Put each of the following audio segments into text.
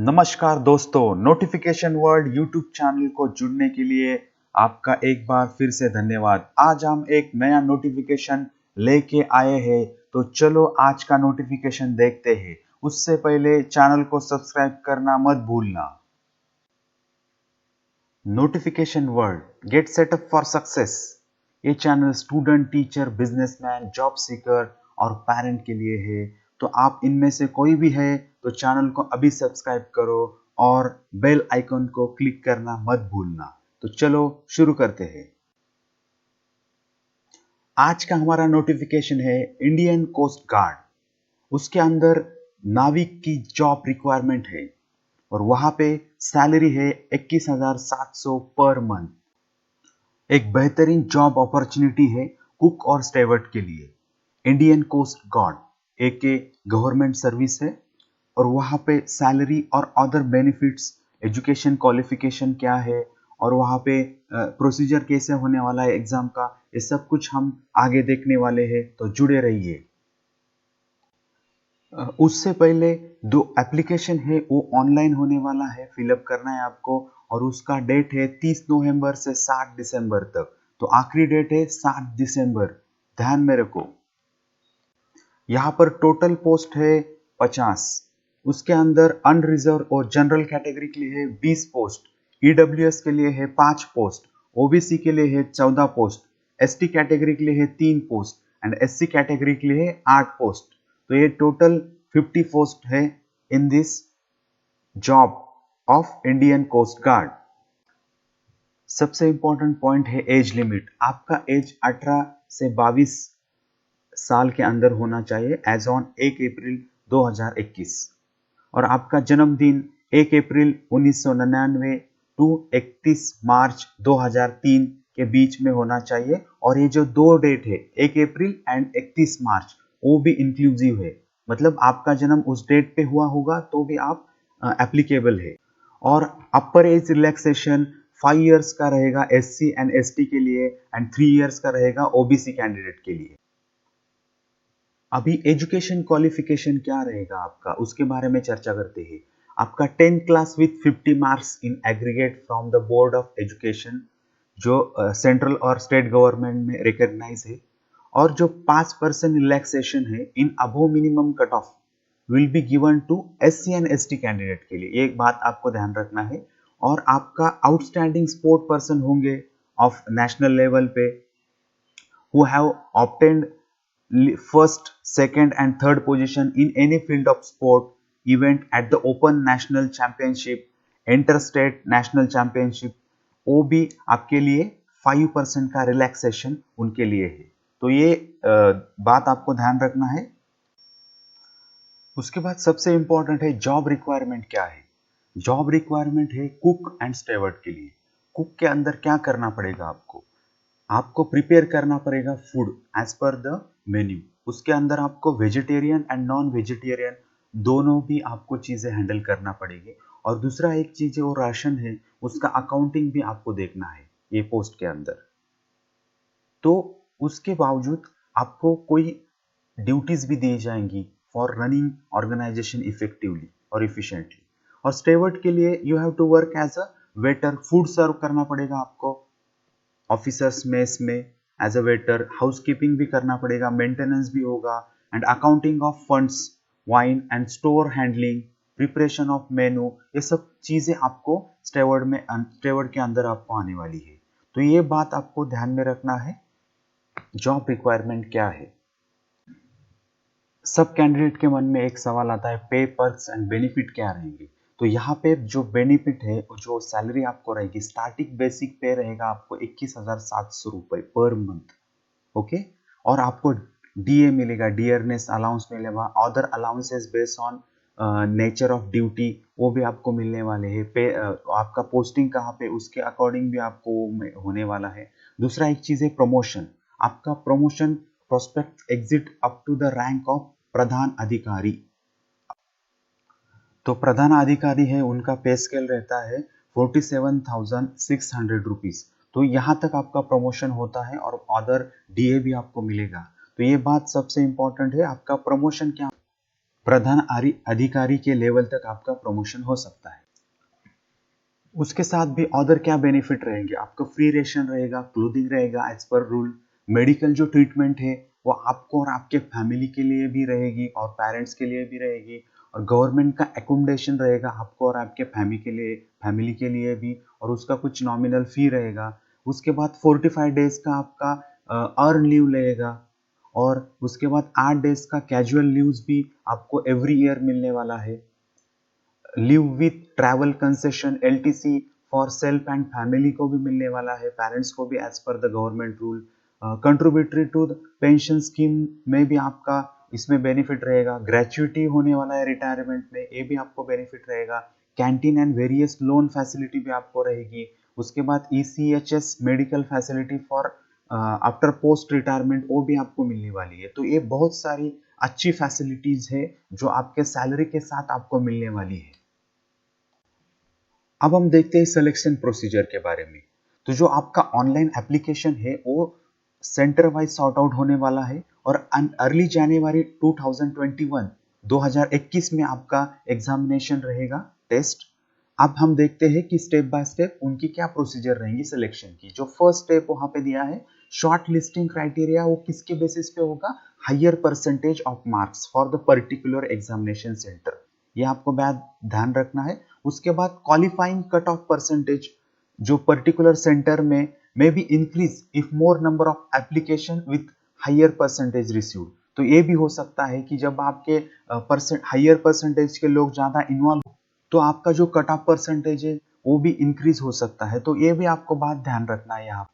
नमस्कार दोस्तों, notification world YouTube channel को जुड़ने के लिए आपका एक बार फिर से धन्यवाद। आज हम एक नया नोटिफिकेशन लेके आए हैं, तो चलो आज का नोटिफिकेशन देखते हैं। उससे पहले चैनल को सब्सक्राइब करना मत भूलना। Notification world get setup for success. ये channel student, teacher, businessman, job seeker और पेरेंट के लिए है। तो आप इनमें से कोई भी है तो चैनल को अभी सब्सक्राइब करो और बेल आइकन को क्लिक करना मत भूलना। तो चलो शुरू करते हैं। आज का हमारा नोटिफिकेशन है इंडियन कोस्ट गार्ड। उसके अंदर नाविक की जॉब रिक्वायरमेंट है और वहां पे सैलरी है 21,700 पर मंथ। एक बेहतरीन जॉब अपॉर्चुनिटी है कुक और स्टेवर्ड के लिए। इंडियन कोस्ट गार्ड एक गवर्नमेंट सर्विस है और वहाँ पे सैलरी और अदर बेनिफिट्स, एजुकेशन क्वालिफिकेशन क्या है और वहाँ पे प्रोसीजर कैसे होने वाला है एग्जाम का, ये सब कुछ हम आगे देखने वाले हैं, तो जुड़े रहिए। उससे पहले दो एप्लीकेशन है वो ऑनलाइन होने वाला है, फिलअप करना है आपको और उसका डेट है 30 नवंबर से 7 दिसंबर तक। तो आखिरी डेट है 7 दिसंबर, ध्यान में रखो। यहाँ पर टोटल पोस्ट है 50। उसके अंदर अनरिजर्व और जनरल कैटेगरी के लिए है 20 पोस्ट, ईडब्ल्यूएस के लिए है 5 पोस्ट, ओबीसी के लिए है 14 पोस्ट, एसटी कैटेगरी के लिए है 3 पोस्ट एंड एससी कैटेगरी के लिए है 8 पोस्ट। तो ये टोटल 50 पोस्ट है in this job of Indian coast guard. सबसे इंपॉर्टेंट पॉइंट है एज लिमिट। आपका एज 18 से 22 साल के अंदर होना चाहिए एज ऑन 1 अप्रैल 2021 और आपका जन्मदिन 1 अप्रैल 1999 टू 31 मार्च 2003 के बीच में होना चाहिए। और ये जो दो डेट है 1 अप्रैल एंड 31 मार्च वो भी इंक्लूसिव है, मतलब आपका जन्म उस डेट पे हुआ होगा तो भी आप एप्लीकेबल है। और अपर एज रिलैक्सेशन 5 इयर्स का रहेगा एससी एंड एसटी के लिए एंड 3 इयर्स का रहेगा ओबीसी कैंडिडेट के लिए। अभी एजुकेशन क्वालिफिकेशन क्या रहेगा आपका, उसके बारे में चर्चा करते हैं। आपका 10th class with 50 marks in aggregate from the board of education, जो सेंट्रल और स्टेट गवर्नमेंट में रिकॉग्नाइज है। और जो 5% रिलैक्सेशन है in above minimum cut off will be given to SC and ST candidate के लिए, ये एक बात आपको ध्यान रखना है। और आपका आउटस्टैंडिंग स्पोर्ट पर्सन होंगे ऑफ नेशनल लेवल पे who have obtained first, second and third position in any field of sport event at the Open National Championship, Interstate National Championship, वो भी आपके लिए 5% का रिलैक्सेशन उनके लिए है। तो ये बात आपको ध्यान रखना है। उसके बाद सबसे इंपॉर्टेंट है जॉब रिक्वायरमेंट क्या है। जॉब रिक्वायरमेंट है कुक एंड स्टेवर्ड के लिए। कुक के अंदर क्या करना पड़ेगा आपको, आपको प्रिपेयर करना पड़ेगा food as per the menu. उसके अंदर आपको वेजिटेरियन एंड नॉन वेजिटेरियन दोनों भी आपको चीज़ें हैंडल करना पड़ेगी। और दूसरा एक चीज़ है वो राशन है, उसका अकाउंटिंग भी आपको देखना है ये पोस्ट के अंदर। तो उसके बावजूद आपको कोई ड्यूटीज भी दी जाएंगी फॉर रनिंग ऑर्गेनाइजेशन इफेक्टिवली और इफिशिएंटली। और स्टेवर्ड के लिए you have to work as a waiter, food serve करना पड़ेगा आपको ऑफिसर्स मेस में एज अ वेटर, हाउसकीपिंग भी करना पड़ेगा, मेंटेनेंस भी होगा and accounting of funds, wine and store handling, preparation of menu, ये सब चीजें आपको स्टेवर्ड के अंदर आपको आने वाली है। तो ये बात आपको ध्यान में रखना है। जॉब रिक्वायरमेंट क्या है। सब कैंडिडेट के मन में एक सवाल आता है पे, पर्क्स एंड बेनिफिट क्या रहेंगे। तो यहाँ पे जो बेनिफिट है, जो सैलरी आपको रहेगी, स्टार्टिंग बेसिक पे रहेगा आपको 21,700 रुपए पर मंथ। ओके। और आपको डीए मिलेगा, डियरनेस अलाउंस मिलेगा, other allowances based on nature of duty वो भी आपको मिलने वाले हैं। पे आपका पोस्टिंग कहाँ पे उसके अकॉर्डिंग भी आपको होने वाला है। दूसरा एक चीज है प्रमोशन। आपका promotion prospect exit up to the rank of प्रधान अधिकारी। तो प्रधान अधिकारी है उनका पे स्केल रहता है 47,600 रुपीज। तो यहाँ तक आपका प्रमोशन होता है और अदर डीए भी आपको मिलेगा। तो ये बात सबसे इंपॉर्टेंट है, आपका प्रमोशन क्या, प्रधान अधिकारी के लेवल तक आपका प्रमोशन हो सकता है। उसके साथ भी अदर क्या बेनिफिट रहेंगे, आपका फ्री रेशन रहेगा, क्लोथिंग रहेगा एज पर रूल, मेडिकल जो ट्रीटमेंट है वो आपको और आपके फैमिली के लिए भी रहेगी और पेरेंट्स के लिए भी रहेगी, और गवर्नमेंट का एकोमोडेशन रहेगा आपको और आपके फैमिली के लिए भी, और उसका कुछ नॉमिनल फी रहेगा। उसके बाद 45 डेज का आपका अर्न लीव लगेगा, और उसके बाद 8 डेज का कैजुअल लीव्स भी आपको एवरी ईयर मिलने वाला है। Live with travel concession LTC for self and family को भी मिलने वाला है, पेरेंट्स को भी as per the government rule. Contributory to pension scheme में भी आपका इसमें बेनिफिट रहेगा। ग्रेचुइटी होने वाला है रिटायरमेंट में, ये भी आपको बेनिफिट रहेगा। Canteen and various loan facility भी आपको रहेगी। उसके बाद ECHS medical facility for after post retirement वो भी आपको मिलने वाली है। तो ये बहुत सारी अच्छी फैसिलिटीज है जो आपके सैलरी के साथ आपको मिलने वाली है। अब हम देखते हैं सिलेक्शन प्रोसीजर के बारे में। तो जो आपका ऑनलाइन एप्लीकेशन है वो सेंटर वाइज सॉर्ट आउट होने वाला है, और अर्ली जनवरी 2021 में आपका एग्जामिनेशन रहेगा, टेस्ट। अब हम देखते हैं कि स्टेप बाय स्टेप उनकी क्या प्रोसीजर रहेंगी सिलेक्शन की। जो फर्स्ट स्टेप वहां पे दिया है, शॉर्ट लिस्टिंग क्राइटेरिया, वो किसके बेसिस पे होगा, higher percentage of marks for the particular examination centre, ये आपको ध्यान रखना है। उसके बाद क्वालिफाइंग कट ऑफ परसेंटेज, जो पर्टिकुलर सेंटर में may be increase if more number of application with higher percentage received. तो ये भी हो सकता है कि जब आपके हायर परसेंटेज के लोग ज्यादा इन्वॉल्व, तो आपका जो कट ऑफ परसेंटेज है वो भी इंक्रीज हो सकता है। तो ये भी आपको बात ध्यान रखना है यहाँ।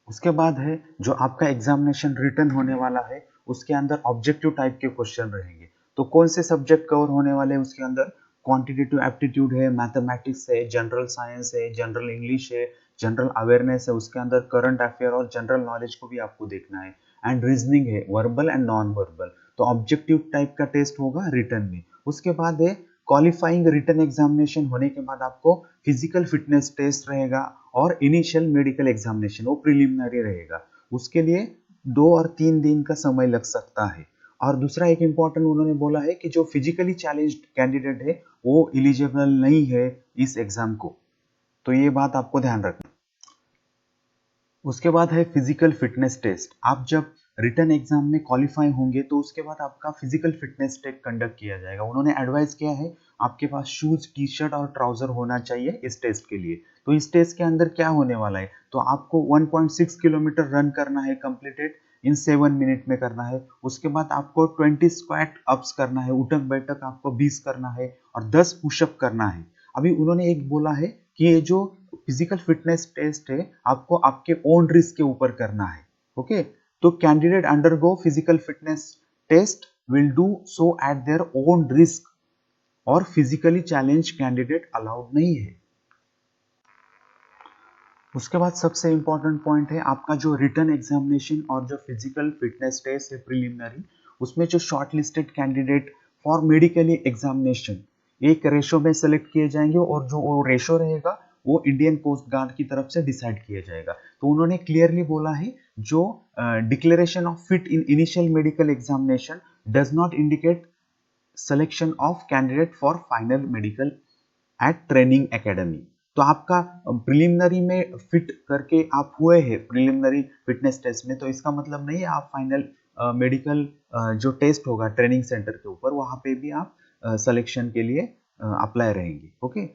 उसके बाद है जो आपका एग्जामिनेशन रिटर्न होने वाला है, उसके अंदर ऑब्जेक्टिव टाइप के क्वेश्चन रहेंगे। तो कौन से सब्जेक्ट कवर होने वाले हैं उसके अंदर, क्वांटिटेटिव एप्टीट्यूड है, मैथमेटिक्स है, जनरल साइंस है, जनरल इंग्लिश है, जनरल अवेयरनेस है, उसके अंदर करंट अफेयर और जनरल नॉलेज को भी आपको देखना है, एंड रीजनिंग है, वर्बल एंड नॉन वर्बल। तो ऑब्जेक्टिव टाइप का टेस्ट होगा रिटर्न में। उसके बाद है क्वालिफाइंग रिटर्न एग्जामिनेशन होने के बाद आपको फिजिकल फिटनेस टेस्ट रहेगा, और इनिशियल मेडिकल एग्जामिनेशन वो प्रिलिमिनरी रहेगा। उसके लिए 2 और 3 दिन का समय लग सकता है। और दूसरा एक इम्पॉर्टेंट उन्होंने बोला है कि जो फिजिकली चैलेंज्ड कैंडिडेट है वो एलिजिबल नहीं है इस एग्जाम को, तो ये बात आपको ध्यान रखना। उसके बाद है फिजिकल फिटनेस टेस्ट। आप जब रिटन एग्जाम में क्वालिफाई होंगे तो उसके बाद आपका फिजिकल फिटनेस टेस्ट कंडक्ट किया जाएगा। उन्होंने एडवाइस किया है आपके पास शूज, टी शर्ट और ट्राउजर होना चाहिए इस टेस्ट के लिए। तो इस टेस्ट के अंदर क्या होने वाला है, तो आपको 1.6 किलोमीटर रन करना है, कंप्लीटेड इन 7 मिनट में करना है। उसके बाद आपको 20 स्क्वाट अप्स करना है, उठक बैठक आपको 20 करना है, और 10 पुशअप करना है। अभी उन्होंने एक बोला है कि ये जो फिजिकल फिटनेस टेस्ट है आपको आपके ओन रिस्क के ऊपर करना है। ओके, तो candidate undergo physical fitness test will do so at their own risk, और फिजिकली चैलेंज कैंडिडेट अलाउड नहीं है। उसके बाद सबसे इंपॉर्टेंट पॉइंट है आपका जो रिटन एग्जामिनेशन और जो फिजिकल फिटनेस टेस्ट है प्रिलिमिनरी, उसमें जो short listed candidate for medically examination एक रेशो में सेलेक्ट किए जाएंगे, और जो वो रेशो रहेगा वो इंडियन कोस्ट गार्ड की तरफ से डिसाइड किया जाएगा। तो उन्होंने क्लियरली बोला है जो declaration of fit in initial medical examination does not indicate selection of candidate for final medical at training academy. तो आपका प्रिलिमिनरी में फिट करके आप हुए हैं प्रिलिमिनरी फिटनेस टेस्ट में, तो इसका मतलब नहीं है आप फाइनल मेडिकल जो टेस्ट होगा ट्रेनिंग सेंटर के ऊपर वहां पे भी आप सिलेक्शन के लिए अप्लाई रहेंगे। ओके,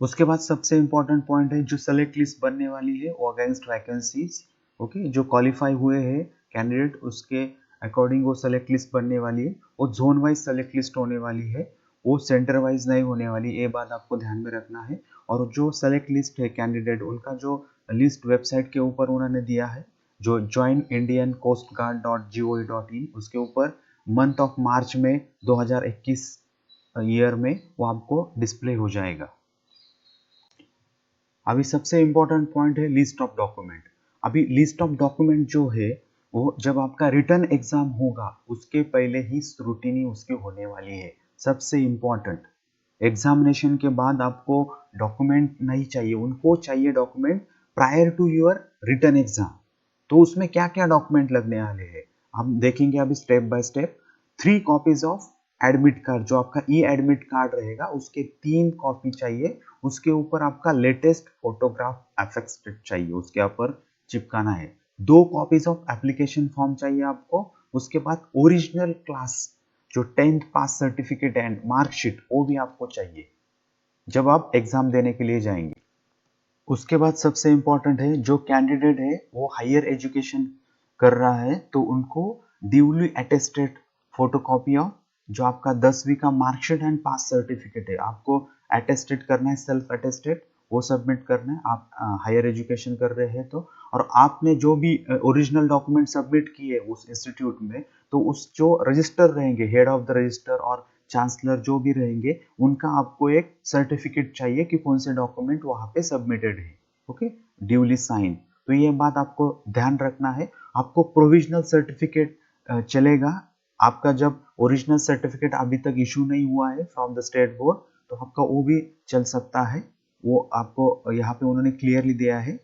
उसके बाद सबसे इंपॉर्टेंट पॉइंट है जो सेलेक्ट लिस्ट बनने वाली है वो अगेंस्ट वैकेंसीज। ओके, जो क्वालिफाई हुए हैं कैंडिडेट उसके अकॉर्डिंग वो सेलेक्ट लिस्ट बनने वाली है, वो जोन वाइज सेलेक्ट लिस्ट होने वाली है, वो सेंटर वाइज नहीं होने वाली, ये बात आपको ध्यान में रखना है। और जो सेलेक्ट लिस्ट है कैंडिडेट उनका जो लिस्ट वेबसाइट के ऊपर उन्होंने दिया है, जो joinIndianCoastGuard.gov.in, उसके ऊपर मंथ ऑफ मार्च में 2021 ईयर में वो आपको डिस्प्ले हो जाएगा। अभी सबसे इंपॉर्टेंट पॉइंट है लिस्ट ऑफ डॉक्यूमेंट। अभी लिस्ट ऑफ डॉक्यूमेंट जो है वो जब आपका रिटन एग्जाम होगा उसके पहले ही स्क्रूटिनी उसकी होने वाली है। सबसे इंपॉर्टेंट, एग्जामिनेशन के बाद आपको डॉक्यूमेंट नहीं चाहिए, उनको चाहिए document prior to your written exam. तो उसमें क्या क्या डॉक्यूमेंट लगने वाले हैं हम देखेंगे अभी step by step. 3 copies of admit card, जो आपका ई एडमिट कार्ड रहेगा उसके 3 कॉपी चाहिए। उसके ऊपर आपका लेटेस्ट फोटोग्राफ एफेक्टेड चाहिए, उसके ऊपर चिपकाना है। 2 कॉपीज ऑफ एप्लीकेशन फॉर्म चाहिए आपको। उसके बाद ओरिजिनल क्लास जो 10th pass certificate and marksheet वो भी आपको चाहिए जब आप एग्जाम देने के लिए जाएंगे। उसके बाद सबसे इम्पोर्टेंट है, जो कैंडिडेट है वो हायर एजुकेशन कर रहा है तो उनको ड्यूली अटेस्टेड फोटोकॉपी ऑफ जो आपका 10वीं का मार्कशीट एंड पास सर्टिफिकेट है आपको अटेस्टेड करना है, सेल्फ अटेस्टेड वो सबमिट करना है। आप हायर एजुकेशन कर रहे हैं तो, और आपने जो भी ओरिजिनल डॉक्यूमेंट सबमिट किए उस इंस्टीट्यूट में, तो उस जो रजिस्टर रहेंगे, हेड ऑफ द रजिस्टर और चांसलर जो भी रहेंगे, उनका आपको एक सर्टिफिकेट चाहिए कि कौन से डॉक्यूमेंट वहां पे सबमिटेड है। Okay, duly sign. तो ये बात आपको ध्यान रखना है। आपको प्रोविजनल सर्टिफिकेट चलेगा। आपका जब ओरिजिनल सर्टिफिकेट अभी तक इशू नहीं हुआ है फ्रॉम द स्टेट बोर्ड, तो आपका वो भी चल सकता है। वो आपको यहाँ पे उन्होंने क्लियरली दिया है।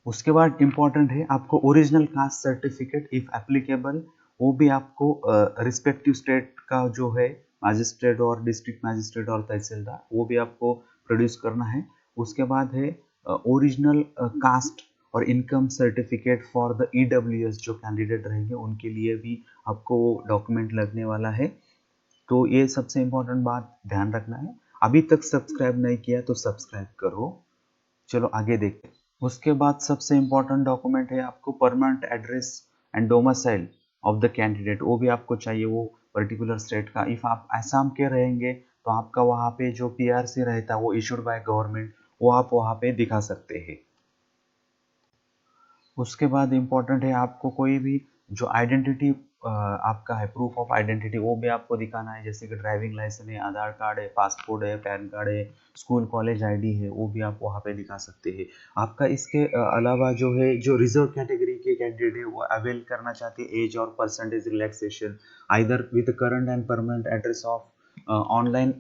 उसके बाद इम्पॉर्टेंट है आपको original caste certificate if applicable, वो भी आपको रिस्पेक्टिव स्टेट का जो है मैजिस्ट्रेट और डिस्ट्रिक्ट मैजिस्ट्रेट और तहसीलदार, वो भी आपको प्रोड्यूस करना है। उसके बाद है ओरिजिनल कास्ट और income certificate for the EWS जो कैंडिडेट रहेंगे उनके लिए भी आपको डॉक्यूमेंट लगने वाला है। तो ये सबसे इम्पोर्टेंट बात ध्यान रखना है। अभी तक सब्सक्राइब नहीं किया तो सब्सक्राइब करो। चलो आगे देखते हैं। उसके बाद सबसे इम्पोर्टेंट डॉक्यूमेंट है आपको permanent address and domicile of the candidate, वो भी आपको चाहिए, वो पर्टिकुलर स्टेट का। इफ आप असम के रहेंगे तो आपका वहाँ पे जो पीआरसी रहता है वो इशूड बाय गवर्नमेंट, वो आप वहाँ पे दिखा सकते हैं। उसके बाद इम्पोर्टेंट है आपको कोई भी जो आइडेंटिटी आपका है, प्रूफ ऑफ आइडेंटिटी, वो भी आपको दिखाना है, जैसे कि ड्राइविंग लाइसेंस है, आधार कार्ड है, पासपोर्ट है, पैन कार्ड है, स्कूल कॉलेज आईडी है, वो भी आप वहाँ पे दिखा सकते हैं। आपका इसके अलावा जो है, जो रिजर्व कैटेगरी के कैंडिडेट है वो अवेल करना चाहते हैं एज और percentage relaxation either with current and permanent address of online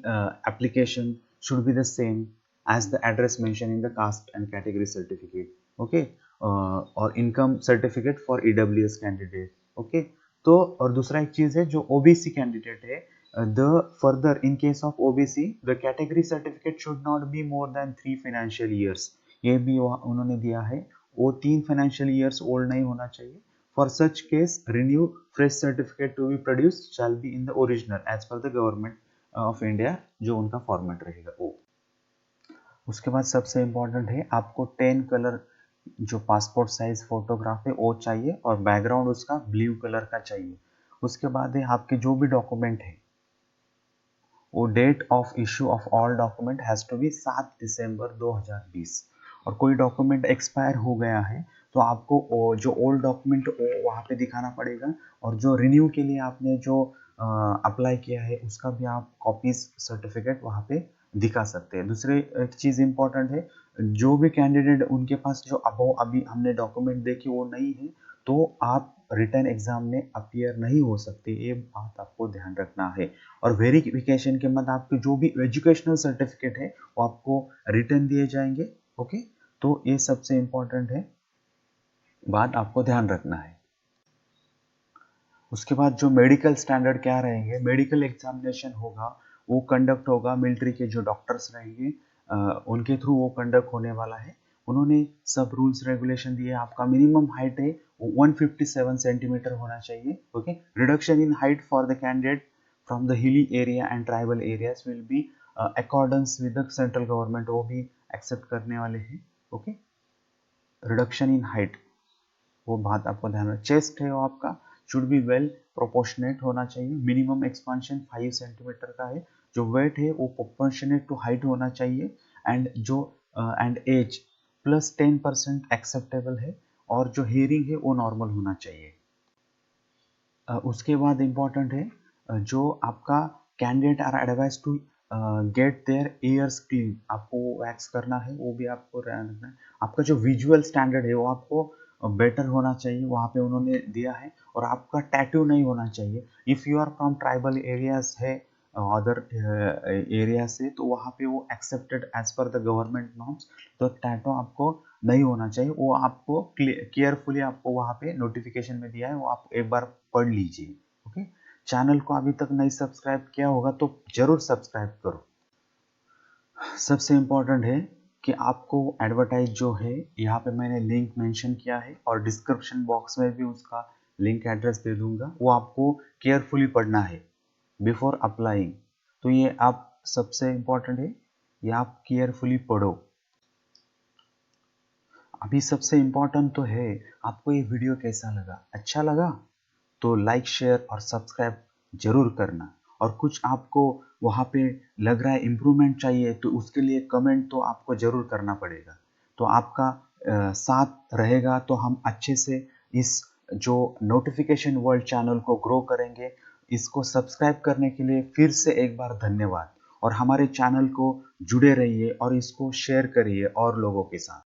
application should be the same as the address mention in the caste and category certificate. Okay, और income certificate for EWS candidate. Okay, तो और दूसरा एक चीज है जो OBC candidate है, the further in case of OBC the category certificate should not be more than 3 financial years, ये भी उन्होंने दिया है। वो 3 फाइनेंशियल ईयर्स ओल्ड नहीं होना चाहिए। For such case renew fresh certificate to be produce shall be in the original as per the government of India, जो उनका फॉर्मेट रहेगा वो। उसके बाद सबसे इम्पोर्टेंट है आपको 10 कलर जो पासपोर्ट साइज फोटोग्राफ है वो चाहिए और बैकग्राउंड उसका ब्लू कलर का चाहिए। उसके बाद है आपके जो भी डॉक्यूमेंट है वो date of issue of all document has to be 7 December 2020। और कोई डॉक्यूमेंट एक्सपायर हो गया है तो आपको जो ओल्ड डॉक्यूमेंट वहाँ पे दिखाना पड़ेगा, और जो रिन्यू के लिए आपने जो अप्लाई किया है उसका भी आप कॉपीज सर्टिफिकेट वहाँ पे दिखा सकते हैं। दूसरी एक चीज़ इम्पोर्टेंट है, जो भी कैंडिडेट उनके पास जो अभी हमने डॉक्यूमेंट देखे वो नहीं है तो आप रिटर्न एग्जाम में अपीयर नहीं हो सकते, ये बात आपको ध्यान रखना है। और वेरिफिकेशन के बाद आपके जो भी एजुकेशनल सर्टिफिकेट है वो आपको रिटर्न दिए जाएंगे। ओके, तो ये सबसे इम्पोर्टेंट है, बात आपको ध्यान रखना है। उसके बाद जो मेडिकल स्टैंडर्ड क्या रहेंगे, मेडिकल एग्जामिनेशन होगा, वो कंडक्ट होगा मिलिट्री के जो डॉक्टर्स रहेंगे उनके थ्रू वो कंडक्ट होने वाला है। उन्होंने सब रूल्स रेगुलेशन दिए। आपका मिनिमम हाइट है वो 157 सेंटीमीटर होना चाहिए। Okay, reduction in height for the candidate from the hilly area and tribal areas will be accordance with the central government, वो भी एक्सेप्ट करने वाले हैं। ओके, रिडक्शन इन हाइट वो बात आपको ध्यान रखना। चेस्ट है वो आपका शुड बी वेल प्रोपोर्शनेट होना चाहिए। मिनिमम एक्सपांशन 5 सेंटीमीटर का है। जो वेट है वो प्रोपोर्शनेट टू हाइट होना चाहिए। एंड जो एंड एज प्लस 10% एक्सेप्टेबल है। और जो हेयरिंग है वो नॉर्मल होना चाहिए। उसके बाद इम्पॉर्टेंट है जो आपका candidate are advise to get their ears clean, आपको वैक्स करना है, वो भी आपको ध्यान रखना है। आपका जो विजुअल स्टैंडर्ड है वो आपको बेटर होना चाहिए, वहाँ पे उन्होंने दिया है। और आपका टैटू नहीं होना चाहिए। If you are from tribal areas है अदर एरिया से, तो वहाँ पे वो accepted as per the government norms, तो टैटू आपको नहीं होना चाहिए। वो आपको केयरफुली आपको वहाँ पे नोटिफिकेशन में दिया है, वो आप एक बार पढ़ लीजिए। ओके, चैनल को अभी तक नहीं सब्सक्राइब किया होगा तो जरूर सब्सक्राइब करो। सबसे इम्पोर्टेंट है कि आपको एडवर्टाइज जो है यहाँ पे मैंने लिंक मेंशन किया है और डिस्क्रिप्शन बॉक्स में भी उसका लिंक एड्रेस दे दूंगा, वो आपको केयरफुली पढ़ना है बिफोर अप्लाइंग। तो ये आप सबसे इम्पोर्टेंट है, ये आप केयरफुली पढ़ो। अभी सबसे इम्पोर्टेंट तो है, आपको ये वीडियो कैसा लगा? अच्छा लगा तो लाइक शेयर और सब्सक्राइब जरूर करना। और कुछ आपको वहाँ पे लग रहा है इम्प्रूवमेंट चाहिए तो उसके लिए कमेंट तो आपको जरूर करना पड़ेगा। तो आपका साथ रहेगा तो हम अच्छे से इस जो नोटिफिकेशन वर्ल्ड चैनल को ग्रो करेंगे। इसको सब्सक्राइब करने के लिए फिर से एक बार धन्यवाद, और हमारे चैनल को जुड़े रहिए और इसको शेयर करिए और लोगों के साथ।